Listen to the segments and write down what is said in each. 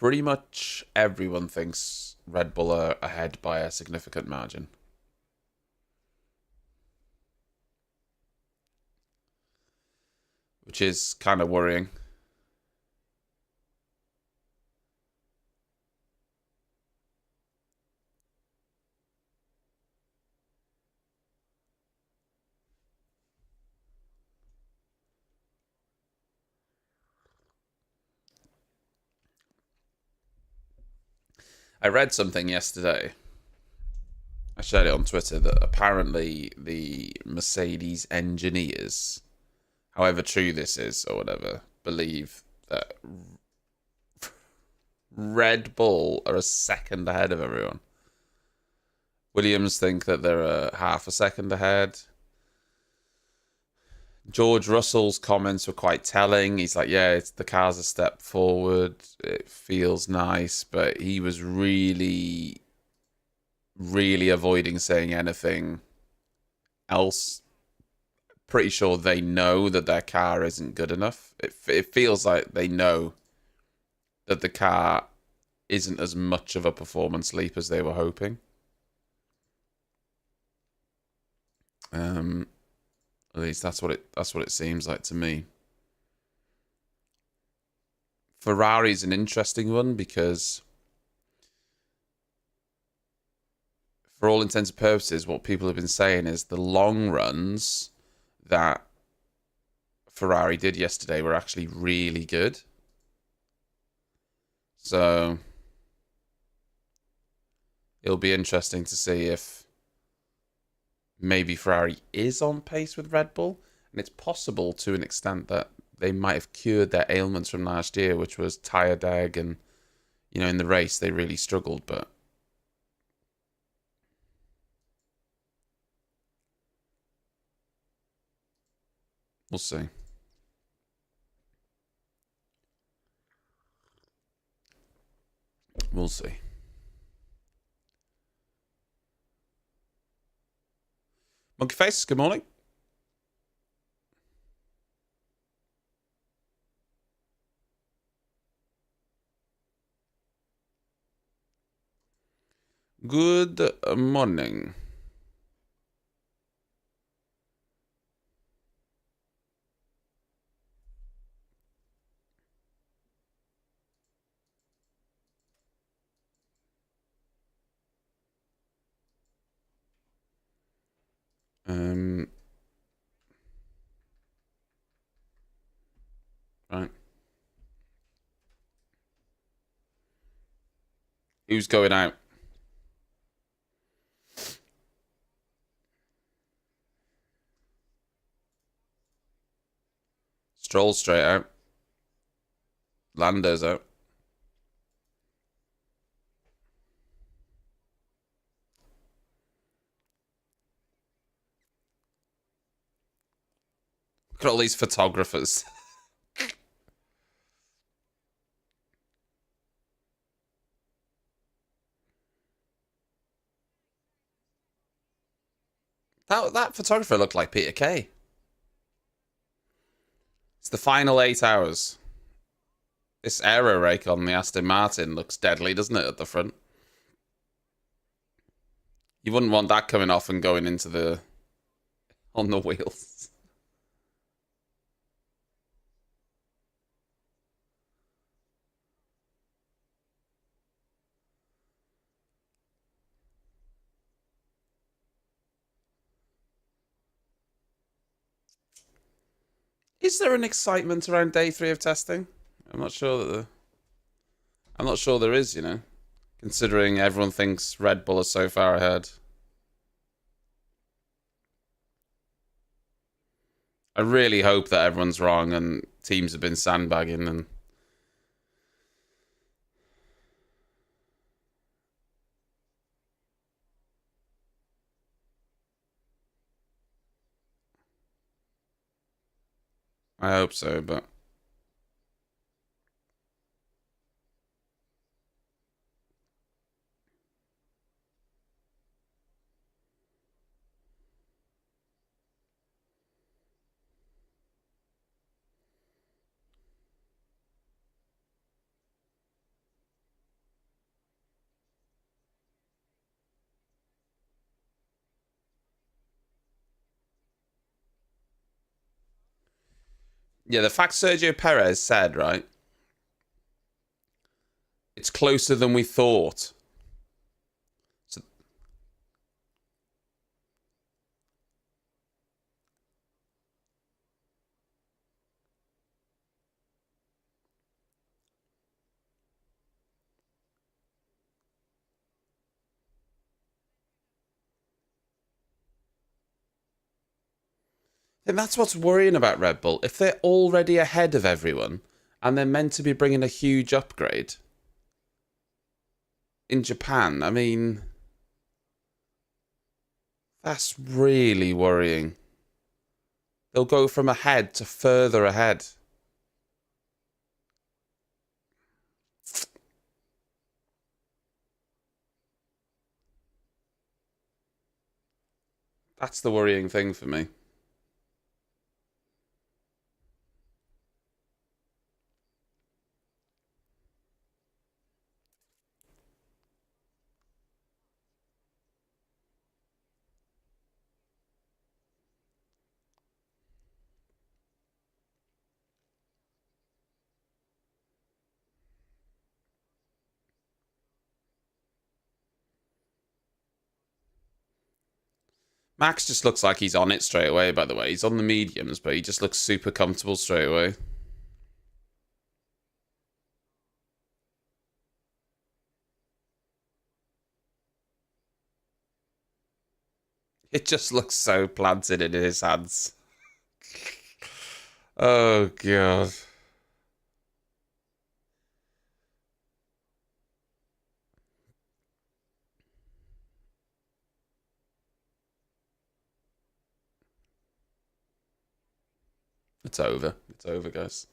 Pretty much everyone thinks Red Bull are ahead by a significant margin. Which is kind of worrying. I read something yesterday. I shared it on Twitter that apparently the Mercedes engineers, however true this is or whatever, believe that Red Bull are a second ahead of everyone. Williams think that they're a half a second ahead. George Russell's comments were quite telling. He's like, yeah, the car's a step forward. It feels nice. But he was really, really avoiding saying anything else. Pretty sure they know that their car isn't good enough. It feels like they know that the car isn't as much of a performance leap as they were hoping. At least that's what it seems like to me. Ferrari's an interesting one because for all intents and purposes, what people have been saying is the long runs that Ferrari did yesterday were actually really good. So it'll be interesting to see if maybe Ferrari is on pace with Red Bull. And it's possible to an extent that they might have cured their ailments from last year, which was tyre deg. And, in the race, they really struggled. But we'll see. We'll see. Monkey Face, good morning. Good morning. Right. Who's going out? Stroll straight out. Lando's out. Look at all these photographers. That photographer looked like Peter Kay. It's the final 8 hours. This aero rake on the Aston Martin looks deadly, doesn't it, at the front? You wouldn't want that coming off and going into on the wheels. Is there an excitement around day 3 of testing? I'm not sure I'm not sure there is, considering everyone thinks Red Bull is so far ahead. I really hope that everyone's wrong and teams have been sandbagging and I hope so, but Yeah, the fact Sergio Perez said, right, it's closer than we thought. So, and that's what's worrying about Red Bull. If they're already ahead of everyone and they're meant to be bringing a huge upgrade in Japan, I mean, that's really worrying. They'll go from ahead to further ahead. That's the worrying thing for me. Max just looks like he's on it straight away, by the way. He's on the mediums, but he just looks super comfortable straight away. It just looks so planted in his hands. Oh, God. It's over. It's over, guys.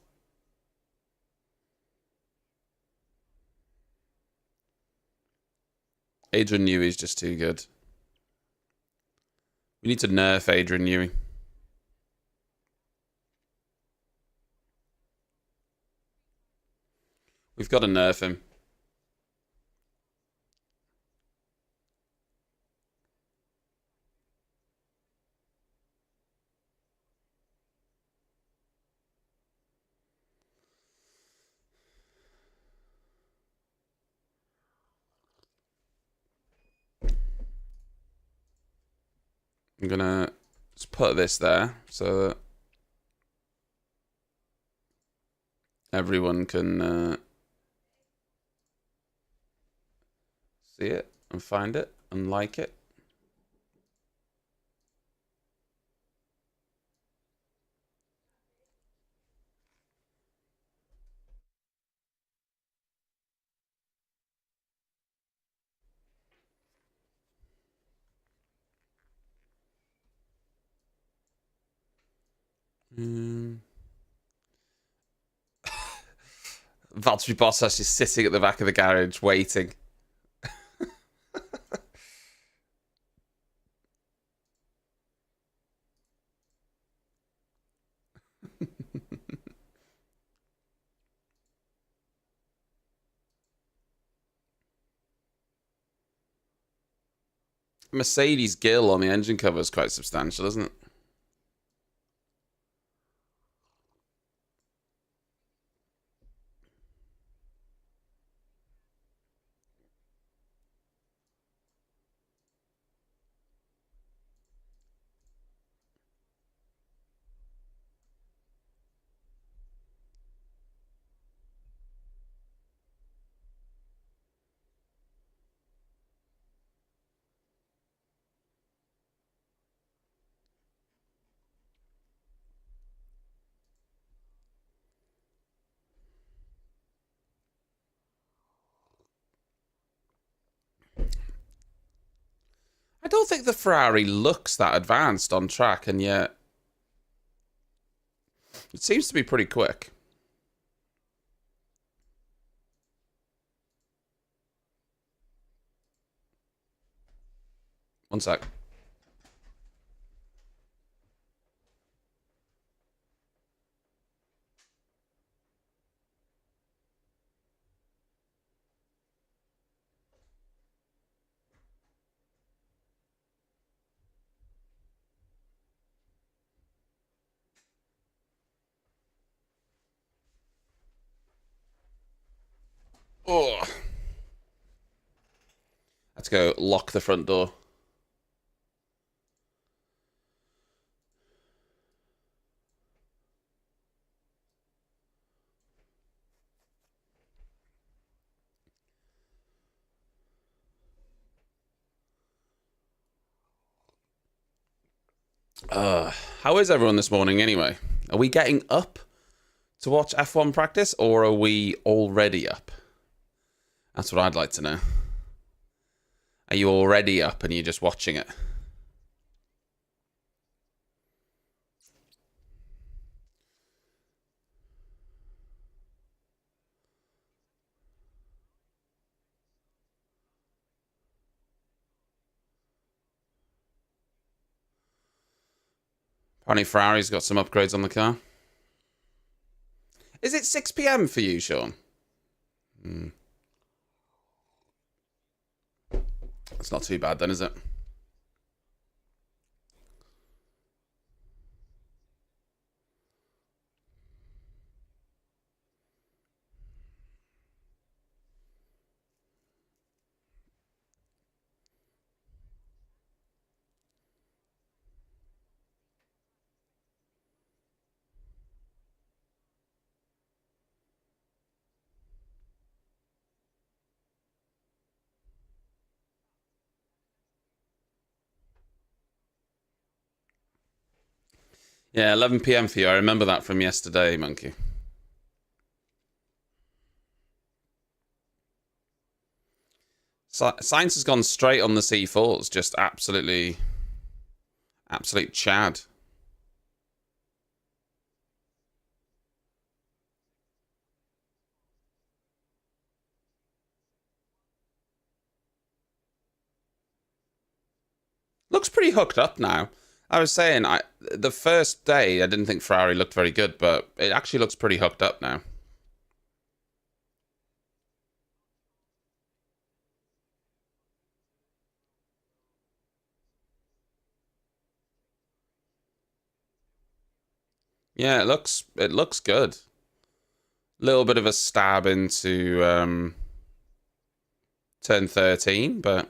Adrian Newey is just too good. We need to nerf Adrian Newey. We've got to nerf him. I'm going to just put this there so that everyone can see it and find it and like it. Valtteri Bottas is sitting at the back of the garage waiting. Mercedes gill on the engine cover is quite substantial, isn't it? I don't think the Ferrari looks that advanced on track, and yet it seems to be pretty quick. One sec. Oh, let's go lock the front door. How is everyone this morning anyway? Are we getting up to watch F1 practice, or are we already up? That's what I'd like to know. Are you already up and you're just watching it? Apparently Ferrari's got some upgrades on the car. Is it 6 p.m. for you, Sean? It's not too bad then, is it? Yeah, 11 p.m. for you. I remember that from yesterday, Monkey. Sainz has gone straight on the C4s, just absolute Chad. Looks pretty hooked up now. I was saying, the first day I didn't think Ferrari looked very good, but it actually looks pretty hooked up now. Yeah, it looks good. Little bit of a stab into turn 13, but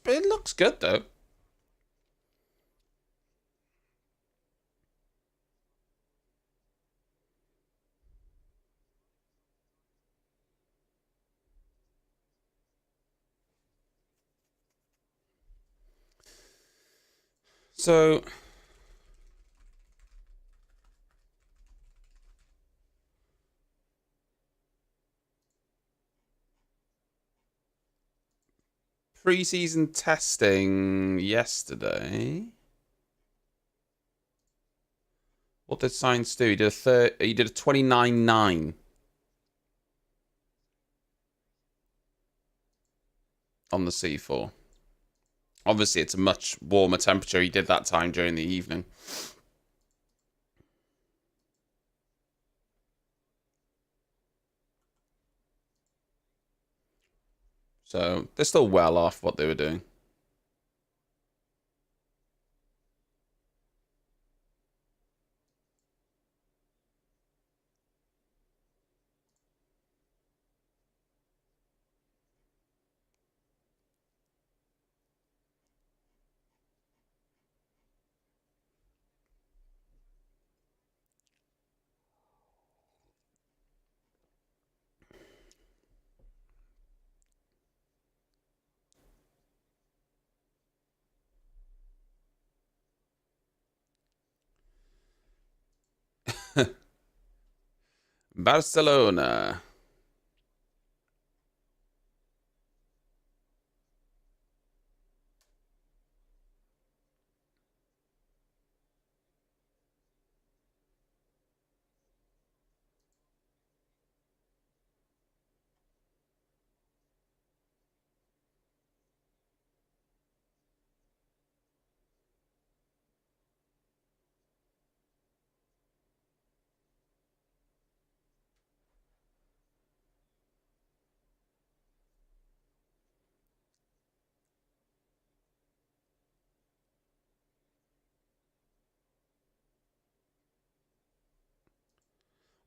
it looks good though. So pre-season testing yesterday. What did Sainz do? He did a 29.9 on the C4. Obviously, it's a much warmer temperature. He did that time during the evening. So they're still well off what they were doing. Barcelona.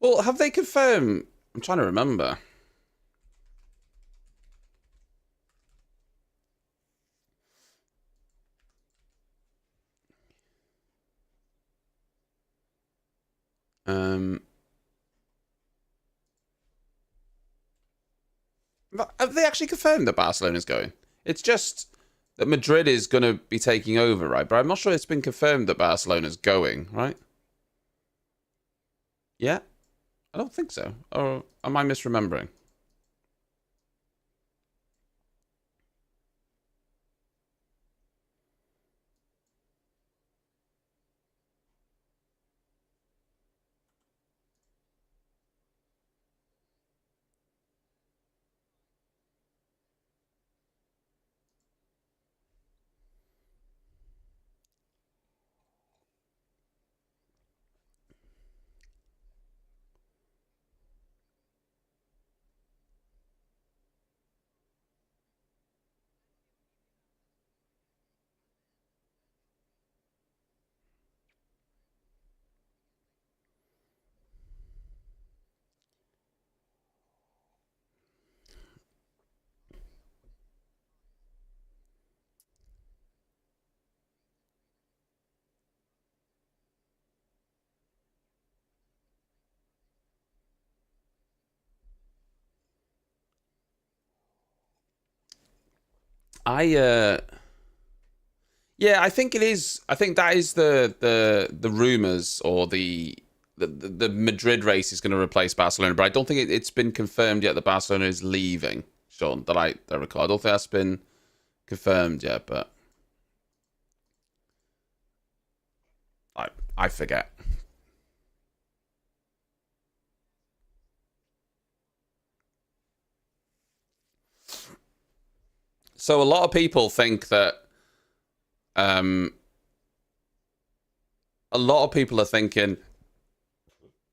Well, have they confirmed? I'm trying to remember. Um, have they actually confirmed that Barcelona's going? It's just that Madrid is going to be taking over, right? But I'm not sure it's been confirmed that Barcelona's going, right? Yeah? I don't think so. Or am I misremembering? I Yeah, I think it is. I think that is the rumors, or the Madrid race is going to replace Barcelona, but I don't think it's been confirmed yet that Barcelona is leaving. Sean, that I recall. I don't think that's been confirmed yet, but I forget. So a lot of people think that um a lot of people are thinking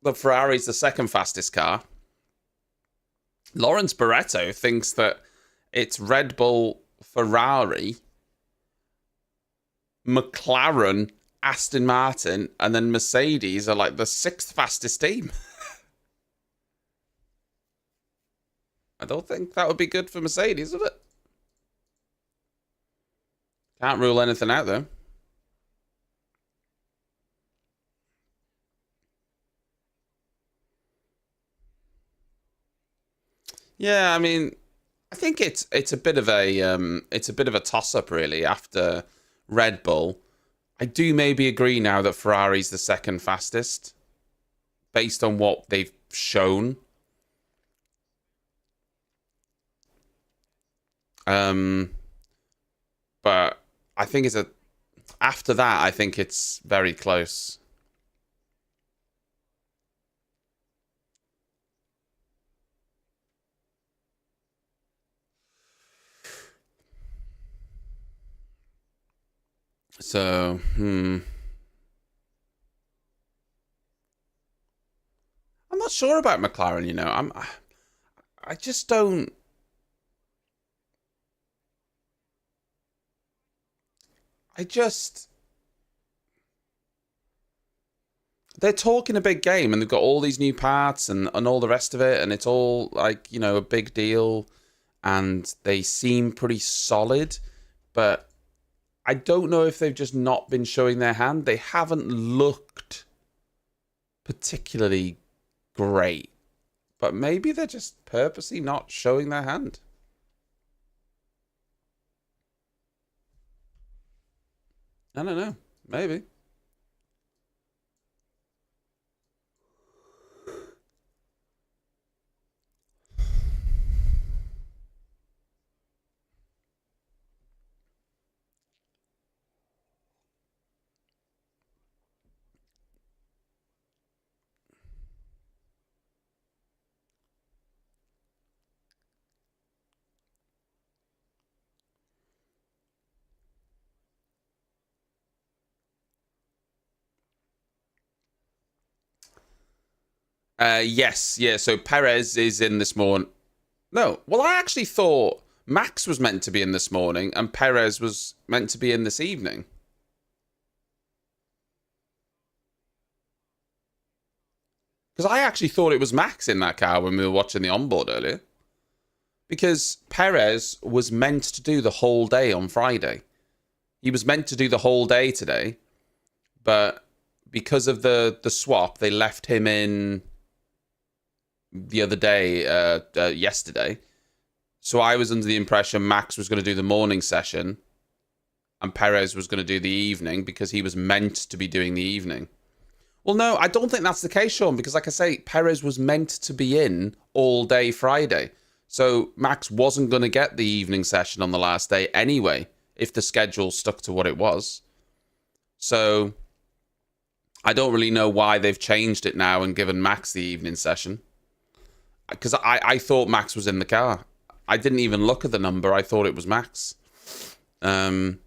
that Ferrari's the second fastest car. Lawrence Barretto thinks that it's Red Bull, Ferrari, McLaren, Aston Martin, and then Mercedes are like the sixth fastest team. I don't think that would be good for Mercedes, would it? Can't rule anything out, though. Yeah, I mean, I think it's a bit of a toss up, really. After Red Bull, I do maybe agree now that Ferrari's the second fastest, based on what they've shown. Um, but I think it's a after that, I think it's very close. So, I'm not sure about McLaren. I just don't. I just they're talking a big game, and they've got all these new parts and all the rest of it, and it's all like a big deal, and they seem pretty solid, but I don't know if they've just not been showing their hand. They haven't looked particularly great, but maybe they're just purposely not showing their hand. I don't know. Maybe. Yes, yeah. So Perez is in this morning. No, well, I actually thought Max was meant to be in this morning, and Perez was meant to be in this evening. Because I actually thought it was Max in that car when we were watching the onboard earlier. Because Perez was meant to do the whole day on Friday. He was meant to do the whole day today. But because of the swap, they left him in the other day, yesterday. So I was under the impression Max was going to do the morning session and Perez was going to do the evening because he was meant to be doing the evening. Well, no, I don't think that's the case, Sean, because like I say, Perez was meant to be in all day Friday. So Max wasn't going to get the evening session on the last day anyway, if the schedule stuck to what it was. So I don't really know why they've changed it now and given Max the evening session. Because I thought Max was in the car. I didn't even look at the number. I thought it was Max. But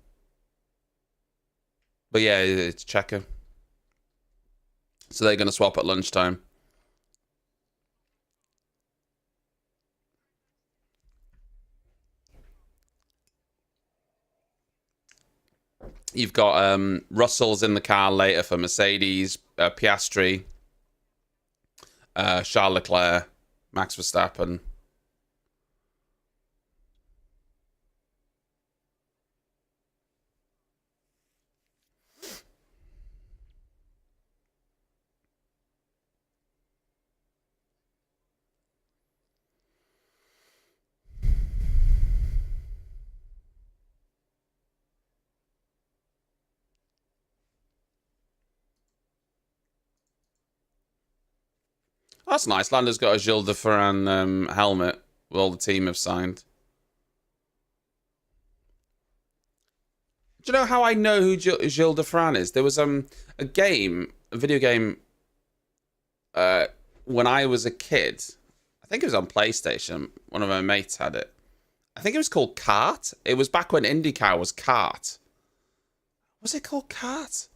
yeah, it's Checo. So they're going to swap at lunchtime. You've got Russell's in the car later for Mercedes, Piastri, Charles Leclerc, Max Verstappen. That's nice. Lando's got a Gilles de Ferran helmet. All the team have signed. Do you know how I know who Gilles de Ferran is? There was a video game, when I was a kid. I think it was on PlayStation. One of my mates had it. I think it was called Kart. It was back when IndyCar was Kart. Was it called Kart?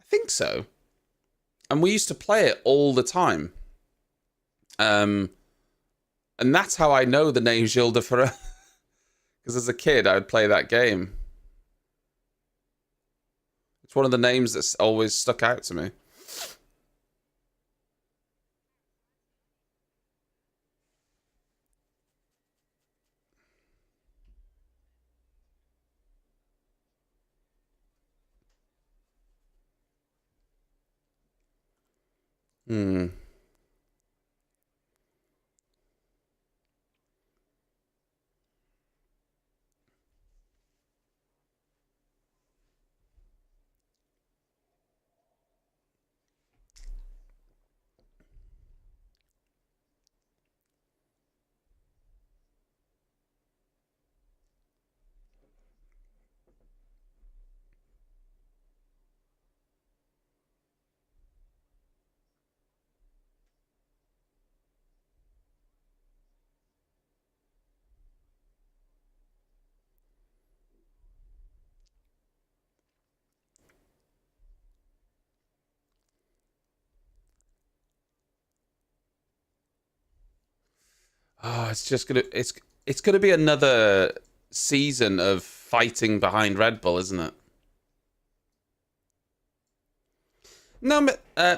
I think so. And we used to play it all the time. And that's how I know the name Gilles de Ferran. Because as a kid, I would play that game. It's one of the names that's always stuck out to me. Oh, it's gonna be another season of fighting behind Red Bull, isn't it? No,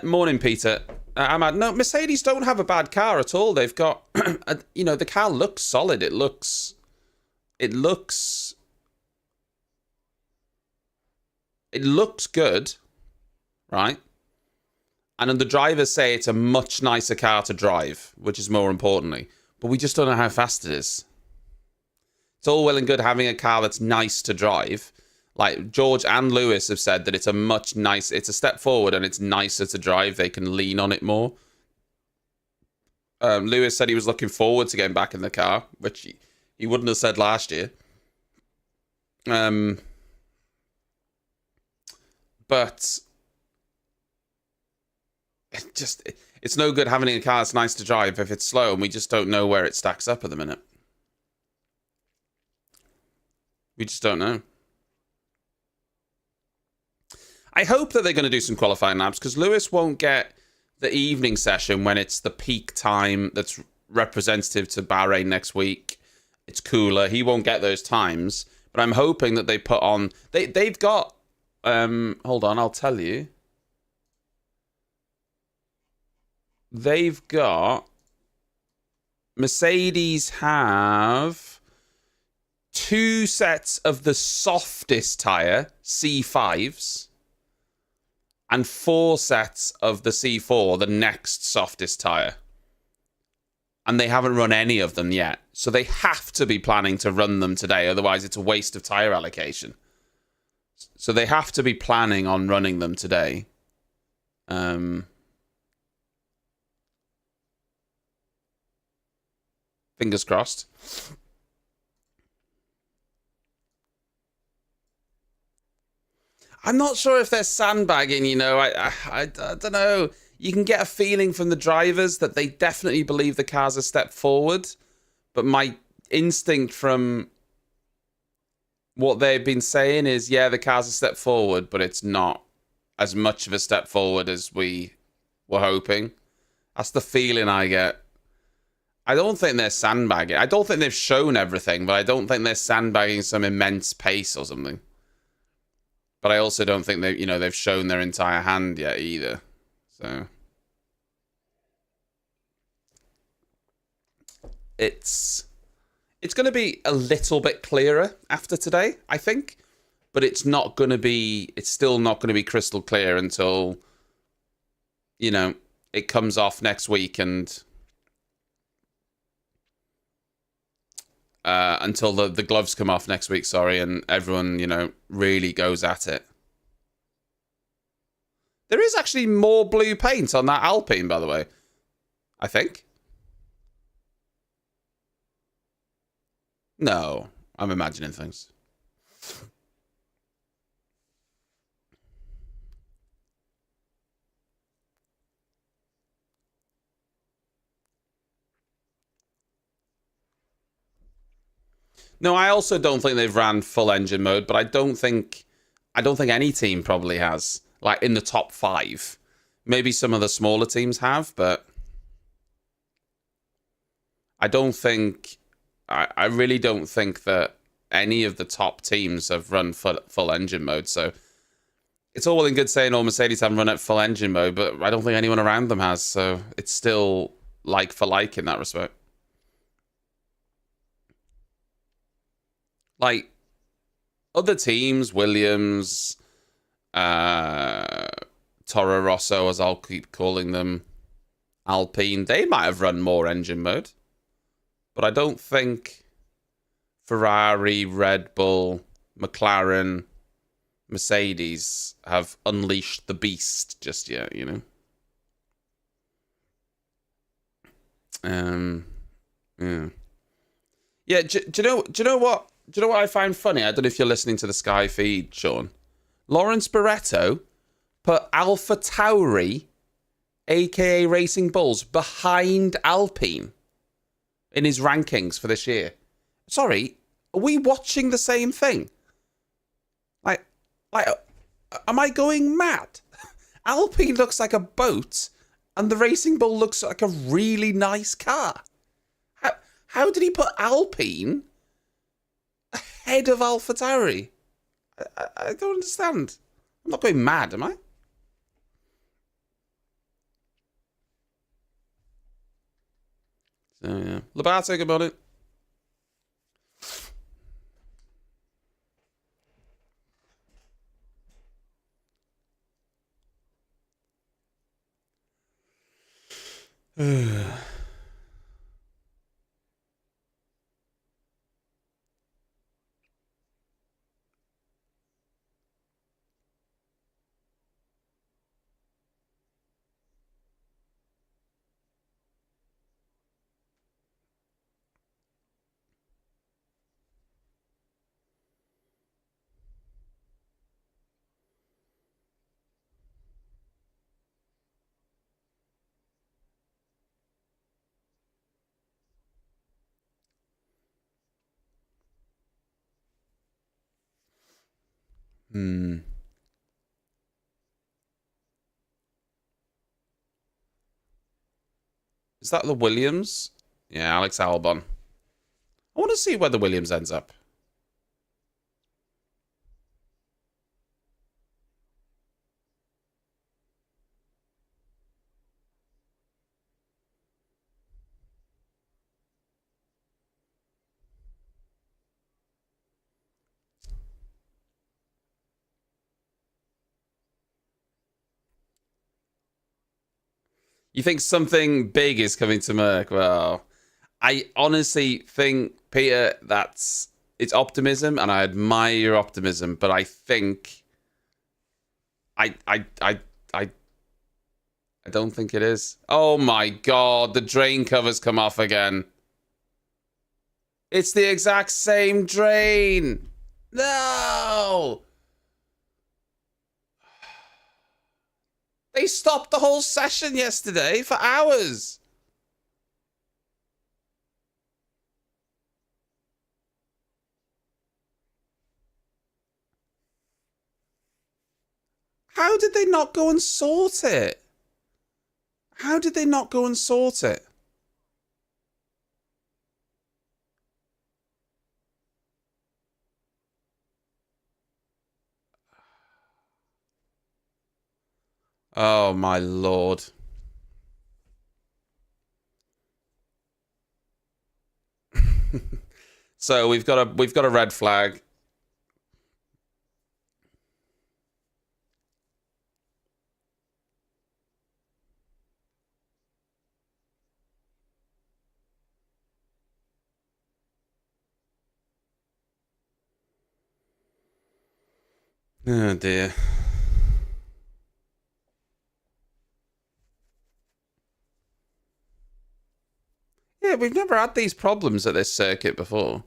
morning, Peter. No, Mercedes don't have a bad car at all. They've got, the car looks solid. It looks good, right? And the drivers say it's a much nicer car to drive, which is more importantly. But we just don't know how fast it is. It's all well and good having a car that's nice to drive. Like George and Lewis have said that it's a step forward and it's nicer to drive. They can lean on it more. Lewis said he was looking forward to getting back in the car, which he wouldn't have said last year. But it's no good having a car that's nice to drive if it's slow, and we just don't know where it stacks up at the minute. We just don't know. I hope that they're going to do some qualifying laps, because Lewis won't get the evening session when it's the peak time that's representative to Bahrain next week. It's cooler. He won't get those times. But I'm hoping that they put on... They've got... hold on, I'll tell you. they've got... Mercedes have 2 sets of the softest tyre, C5s, and 4 sets of the C4, the next softest tyre. And they haven't run any of them yet. So they have to be planning to run them today. Otherwise, it's a waste of tyre allocation. So they have to be planning on running them today. Fingers crossed. I'm not sure if they're sandbagging, you know. I don't know. You can get a feeling from the drivers that they definitely believe the car's a step forward. But my instinct from what they've been saying is, yeah, the car's a step forward, but it's not as much of a step forward as we were hoping. That's the feeling I get. I don't think they're sandbagging. I don't think they've shown everything, but I don't think they're sandbagging some immense pace or something. But I also don't think they've shown their entire hand yet either. So it's going to be a little bit clearer after today, I think, but it's still not going to be crystal clear until it comes off next week and until the gloves come off next week, and everyone, really goes at it. There is actually more blue paint on that Alpine, by the way. I think. No, I'm imagining things. No, I also don't think they've ran full engine mode, but I don't think any team probably has. Like in the top 5. Maybe some of the smaller teams have, but I really don't think that any of the top teams have run full engine mode. So it's all well and good saying, Mercedes haven't run at full engine mode, but I don't think anyone around them has. So it's still like for like in that respect. Like other teams, Williams, Toro Rosso, as I'll keep calling them, Alpine, they might have run more engine mode. But I don't think Ferrari, Red Bull, McLaren, Mercedes have unleashed the beast just yet, Yeah. Yeah, do you know what I find funny? I don't know if you're listening to the Sky feed, Sean. Lawrence Barretto put AlphaTauri, aka Racing Bulls, behind Alpine in his rankings for this year. Sorry, are we watching the same thing? Like, am I going mad? Alpine looks like a boat, and the Racing Bull looks like a really nice car. How did he put Alpine ahead of AlphaTauri? I don't understand. I'm not going mad, am I? So, yeah. Labato, good morning. Is that the Williams? Yeah, Alex Albon. I want to see where the Williams ends up. You think something big is coming to Merc? Well, I honestly think, Peter, it's optimism, and I admire your optimism, but I think I don't think it is. Oh my god, the drain covers come off again. It's the exact same drain. No! They stopped the whole session yesterday for hours. How did they not go and sort it? How did they not go and sort it? Oh my lord. So we've got a red flag. Oh dear. Yeah, we've never had these problems at this circuit before.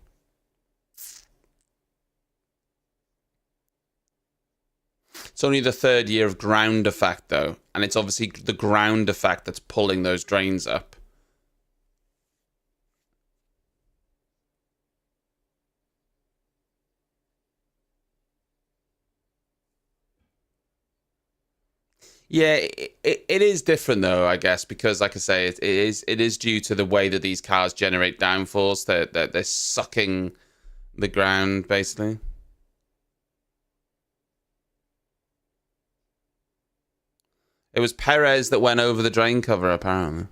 It's only the third year of ground effect, though. And it's obviously the ground effect that's pulling those drains up. Yeah, it is different though, I guess, because like I say, it is due to the way that these cars generate downforce. They're sucking the ground basically. It was Perez that went over the drain cover, apparently.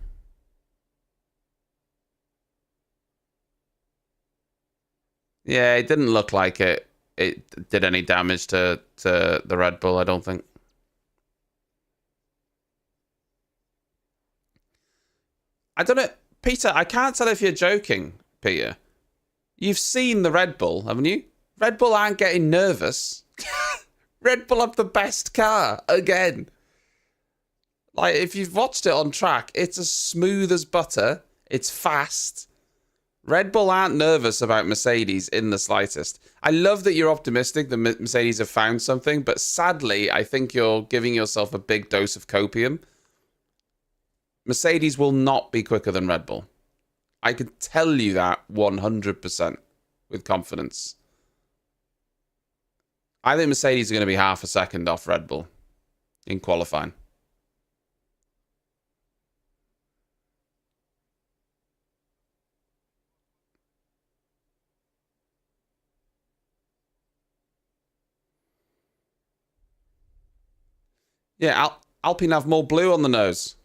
Yeah, it didn't look like it did any damage to the Red Bull, I don't think. I don't know, Peter, I can't tell if you're joking, Peter. You've seen the Red Bull, haven't you? Red Bull aren't getting nervous. Red Bull have the best car, again. Like, if you've watched it on track, it's as smooth as butter. It's fast. Red Bull aren't nervous about Mercedes in the slightest. I love that you're optimistic that Mercedes have found something, but sadly, I think you're giving yourself a big dose of copium. Mercedes will not be quicker than Red Bull. I can tell you that 100% with confidence. I think Mercedes are going to be half a second off Red Bull in qualifying. Yeah, Alpine have more blue on the nose.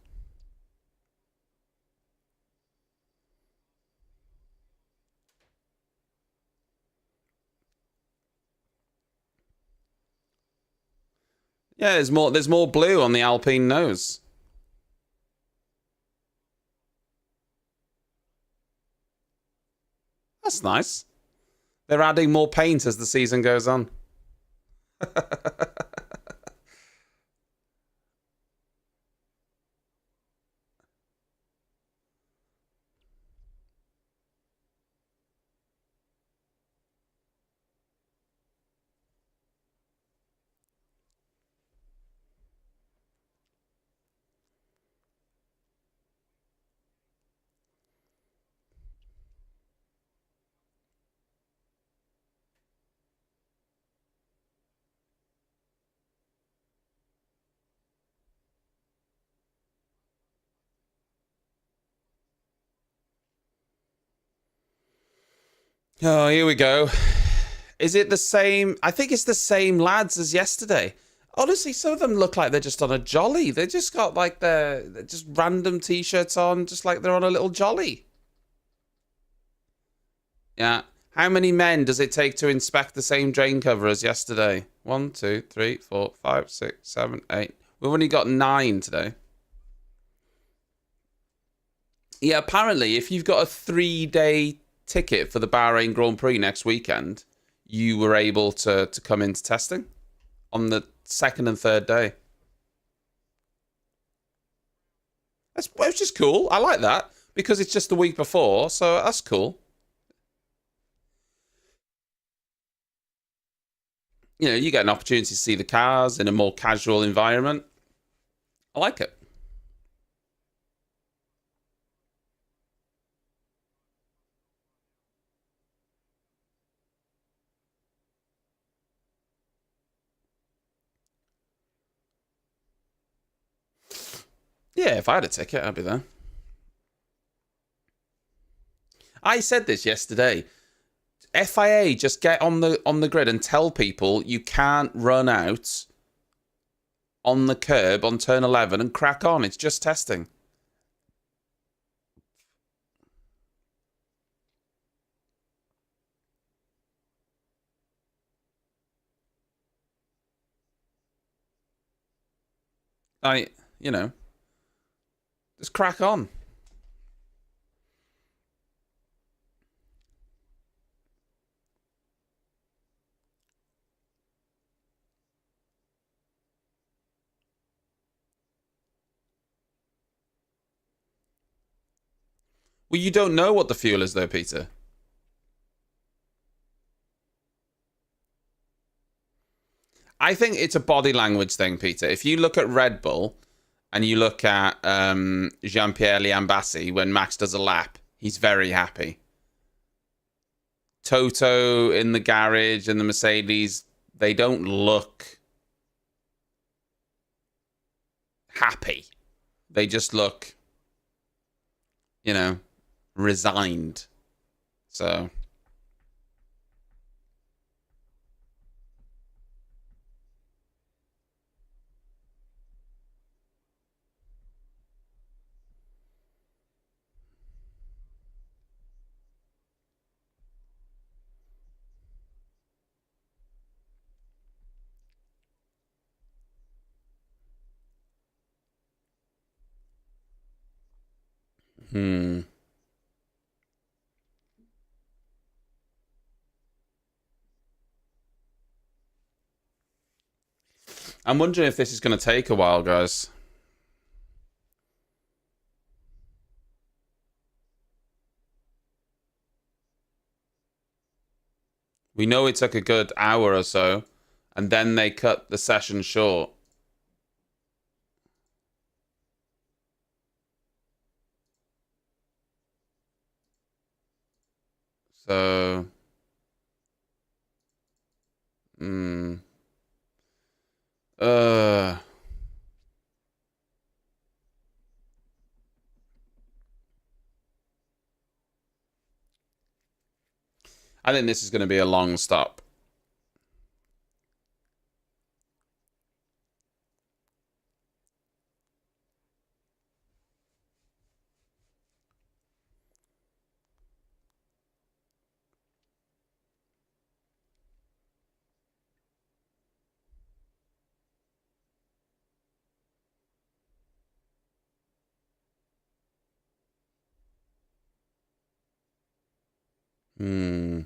Yeah, there's more blue on the Alpine nose. That's nice. They're adding more paint as the season goes on. Oh, here we go. Is it the same? I think it's the same lads as yesterday. Honestly, some of them look like they're just on a jolly. They just got like they're just random t-shirts on, just like they're on a little jolly. Yeah. How many men does it take to inspect the same drain cover as yesterday? 1, 2, 3, 4, 5, 6, 7, 8. We've only got 9 today. Yeah, apparently, if you've got a 3-day ticket for the Bahrain Grand Prix next weekend, you were able to come into testing on the second and third day. That's just cool. I like that because it's just the week before, so that's cool. You know, you get an opportunity to see the cars in a more casual environment. I like it. Yeah, if I had a ticket, I'd be there. I said this yesterday. FIA just get on the grid and tell people you can't run out on the curb on turn 11 and crack on. It's just testing. I, you know, just crack on. Well, you don't know what the fuel is, though, Peter. I think it's a body language thing, Peter. If you look at Red Bull and you look at Jean-Pierre Liambassi when Max does a lap, he's very happy. Toto in the garage and the Mercedes, they don't look happy. They just look, you know, resigned. So, hmm. I'm wondering if this is going to take a while, guys. We know it took a good hour or so, and then they cut the session short. So, hmm. Uh, I think this is going to be a long stop. Hmm.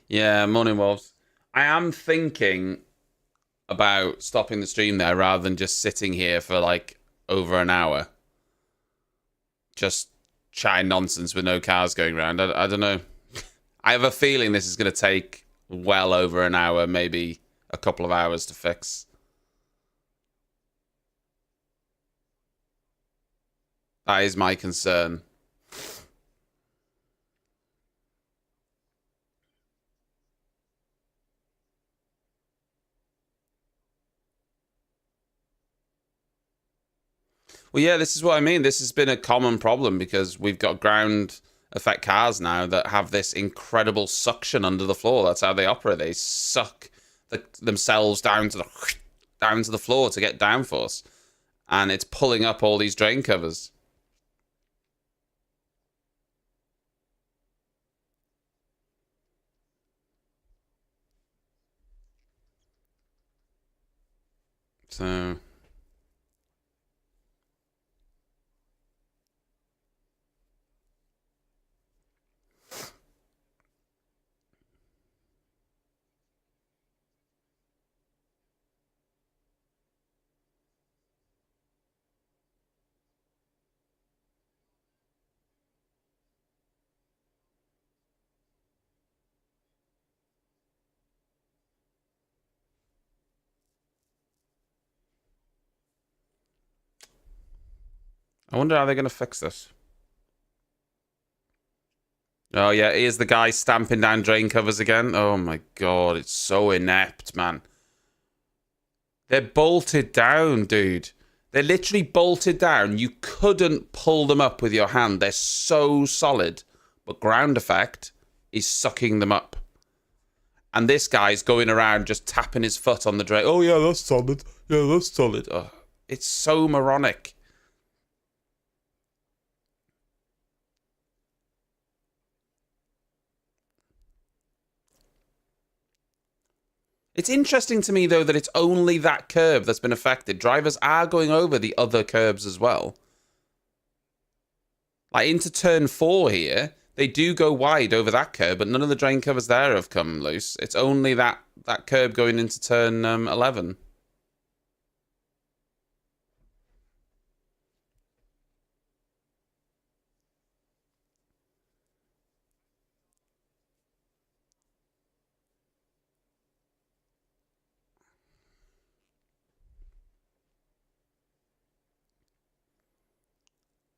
Yeah, morning wolves. I am thinking about stopping the stream there rather than just sitting here for like over an hour, just chatting nonsense with no cars going around. I don't know. I have a feeling this is going to take well over an hour, maybe a couple of hours to fix. That is my concern. Well, yeah, this is what I mean. This has been a common problem because we've got ground effect cars now that have this incredible suction under the floor. That's how they operate. They suck themselves down to the floor to get downforce, and it's pulling up all these drain covers. So I wonder how they're going to fix this. Oh, yeah, here's the guy stamping down drain covers again. Oh, my God, it's so inept, man. They're bolted down, dude. They're literally bolted down. You couldn't pull them up with your hand. They're so solid. But ground effect is sucking them up. And this guy's going around just tapping his foot on the drain. Oh, yeah, that's solid. Yeah, that's solid. Oh, it's so moronic. It's interesting to me, though, that it's only that curb that's been affected. Drivers are going over the other curbs as well. Like, into turn 4 here, they do go wide over that curb, but none of the drain covers there have come loose. It's only that curb going into turn 11.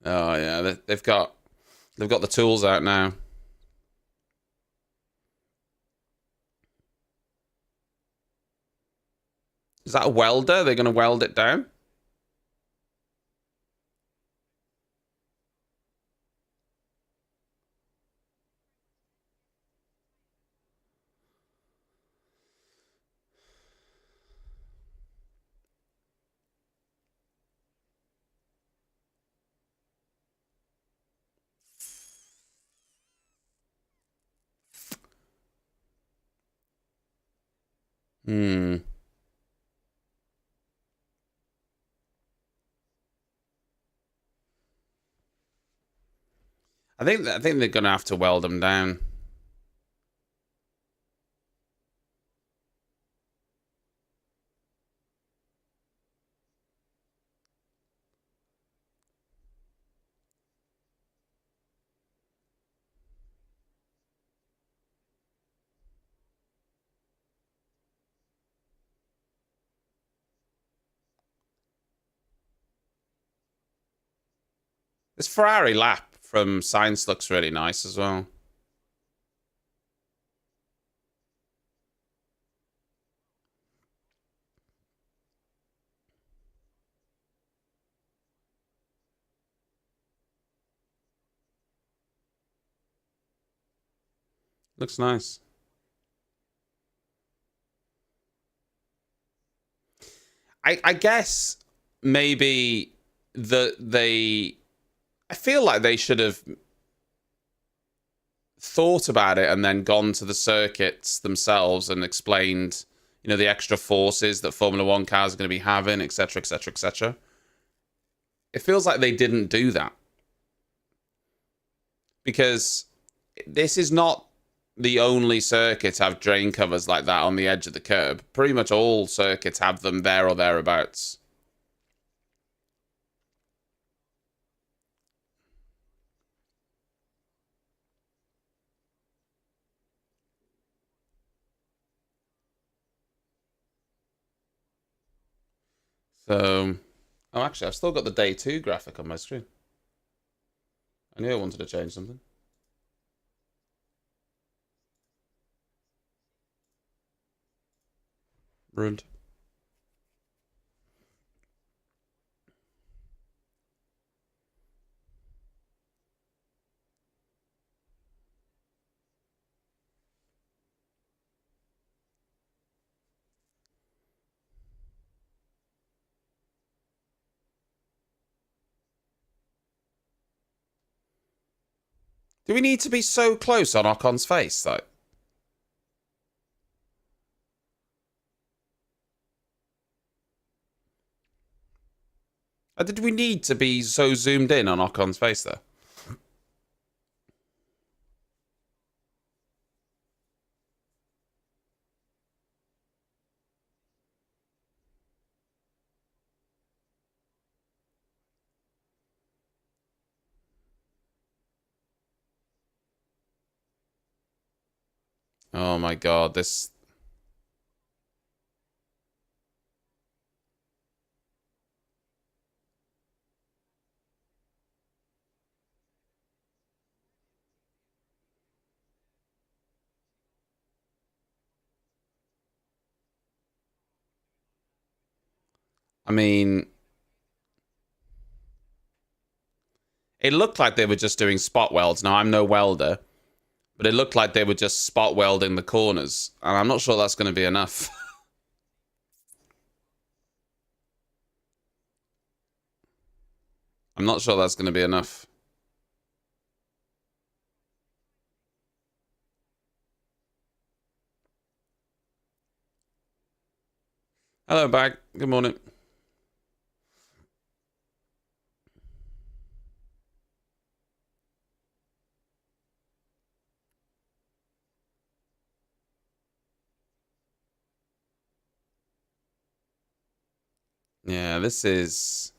Oh, yeah, they've got the tools out now. Is that a welder? They're going to weld it down? Hmm. I think they're going to have to weld them down. This Ferrari lap from Sainz looks really nice as well. Looks nice. I guess maybe I feel like they should have thought about it and then gone to the circuits themselves and explained, the extra forces that Formula One cars are going to be having, etc., etc., etc. It feels like they didn't do that because this is not the only circuit have drain covers like that on the edge of the curb. Pretty much all circuits have them there or thereabouts. So, oh, actually, I've still got the day 2 graphic on my screen. I knew I wanted to change something. Ruined. Do we need to be so close on Ocon's face, though? Did we need to be so zoomed in on Ocon's face, though? Oh my god, this... I mean, it looked like they were just doing spot welds. Now, I'm no welder, but it looked like they were just spot welding the corners. And I'm not sure that's going to be enough. I'm not sure that's going to be enough. Hello, Bag. Good morning. Yeah, this is...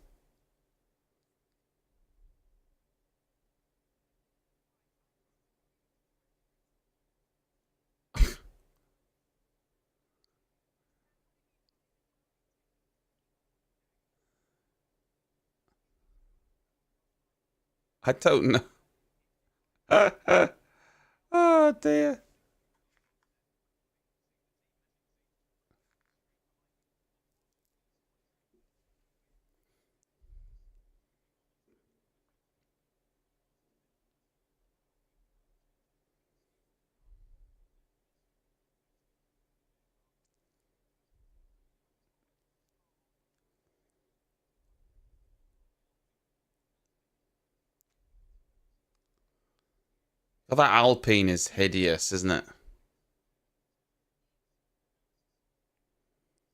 I don't know. Oh, dear. Well, that Alpine is hideous, isn't it?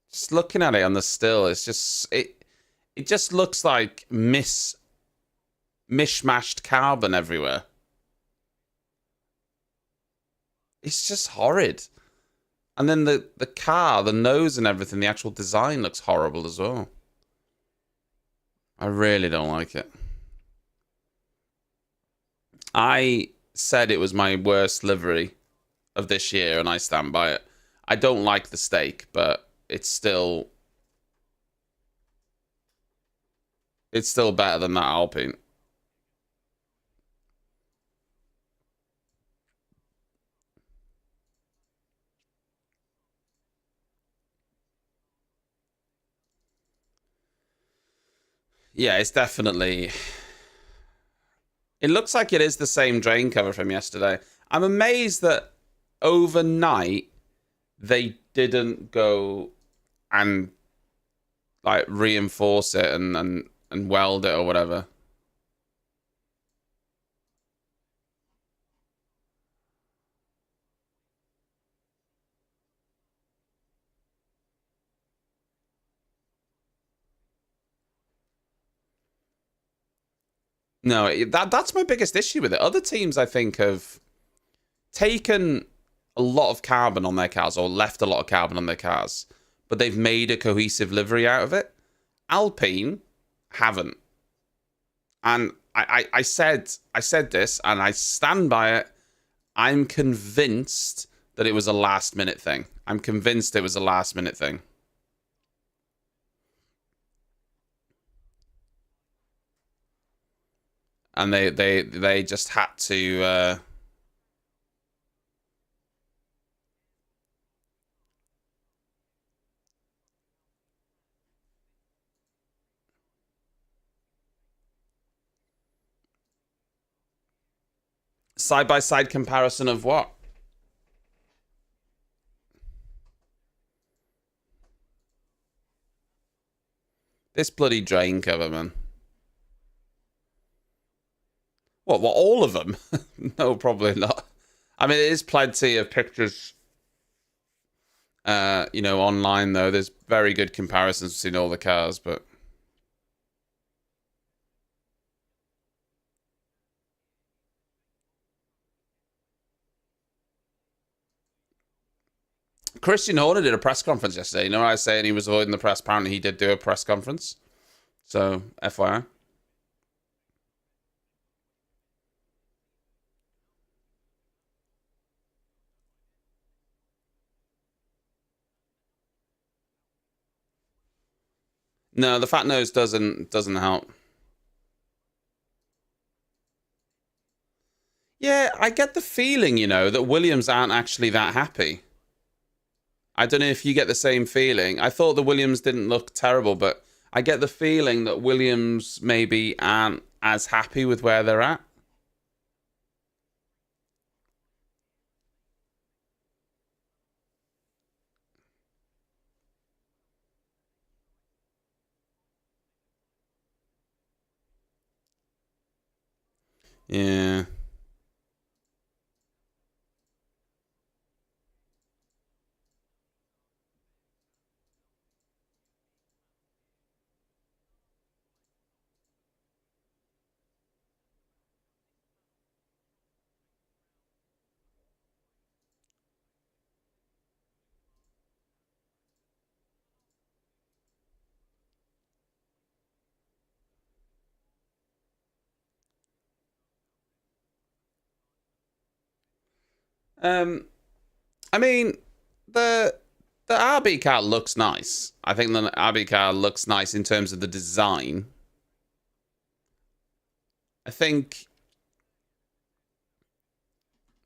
Just looking at it on the still, it's just... It just looks like mishmashed carbon everywhere. It's just horrid. And then the car, the nose and everything, the actual design looks horrible as well. I really don't like it. I said it was my worst livery of this year, and I stand by it. I don't like the steak, but it's still better than that Alpine. Yeah, it's definitely... It looks like it is the same drain cover from yesterday. I'm amazed that overnight they didn't go and like reinforce it and weld it or whatever. No, that's my biggest issue with it. Other teams, I think, have taken a lot of carbon on their cars or left a lot of carbon on their cars, but they've made a cohesive livery out of it. Alpine haven't. And I said this, and I stand by it. I'm convinced that it was a last minute thing. I'm convinced it was a last minute thing. And they just had to side-by-side comparison of what? This bloody drain cover, man. What, all of them? No, probably not. I mean, it is plenty of pictures, online, though. There's very good comparisons between all the cars, but... Christian Horner did a press conference yesterday. You know what I was saying? He was avoiding the press. Apparently, he did do a press conference. So, FYI. No, the fat nose doesn't help. Yeah, I get the feeling, that Williams aren't actually that happy. I don't know if you get the same feeling. I thought the Williams didn't look terrible, but I get the feeling that Williams maybe aren't as happy with where they're at. Yeah. I mean, the RB car looks nice. I think the RB car looks nice in terms of the design. I think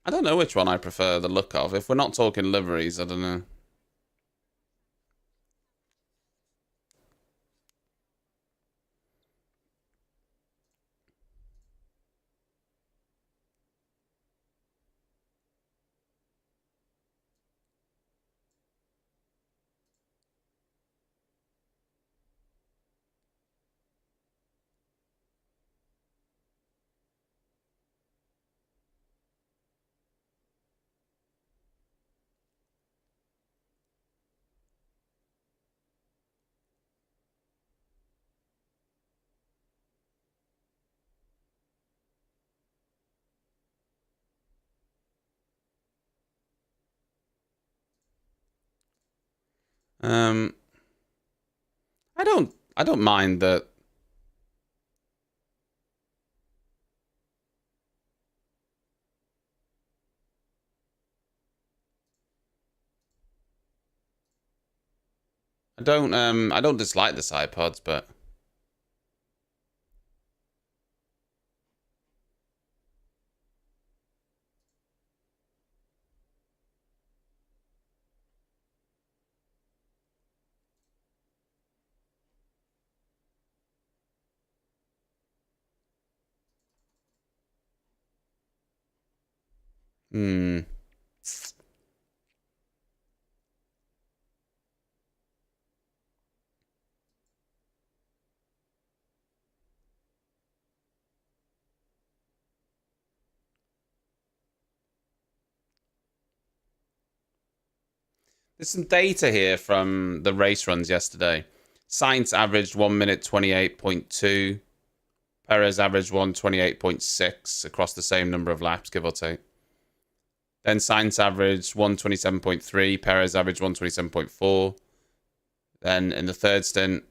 I don't know which one I prefer the look of. If we're not talking liveries, I don't know. Um, I don't mind that. I don't dislike the side pods, but hmm. There's some data here from the race runs yesterday. Sainz averaged 1 minute 28.2. Perez averaged 128.6 across the same number of laps, give or take. Then Sainz averaged 127.3. Perez averaged 127.4. Then in the third stint,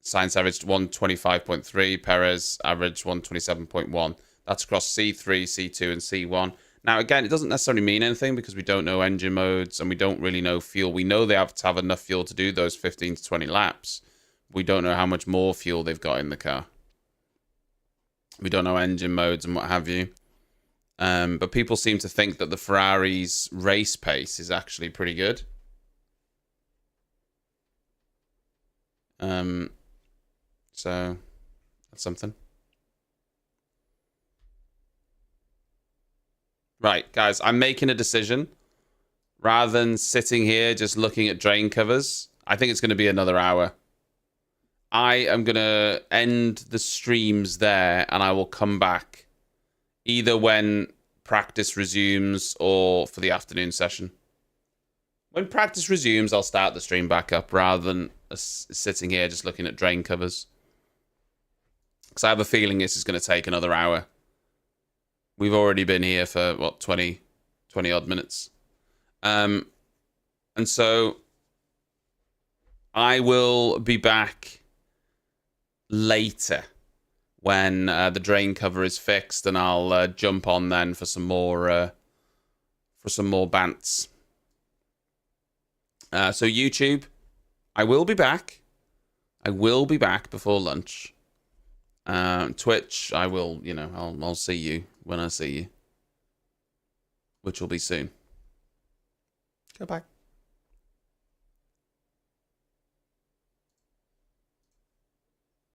Sainz averaged 125.3. Perez averaged 127.1. That's across C3, C2, and C1. Now, again, it doesn't necessarily mean anything because we don't know engine modes and we don't really know fuel. We know they have to have enough fuel to do those 15 to 20 laps. We don't know how much more fuel they've got in the car. We don't know engine modes and what have you. But people seem to think that the Ferrari's race pace is actually pretty good. So that's something. Right, guys, I'm making a decision. Rather than sitting here just looking at drain covers, I think it's going to be another hour. I am going to end the streams there and I will come back either when practice resumes or for the afternoon session. When practice resumes, I'll start the stream back up rather than sitting here just looking at drain covers. Because I have a feeling this is going to take another hour. We've already been here for, what, 20 odd minutes. And so I will be back later when the drain cover is fixed, and I'll jump on then for some more bants. So YouTube, I will be back. I will be back before lunch. Twitch, I will, I'll see you when I see you, which will be soon. Goodbye.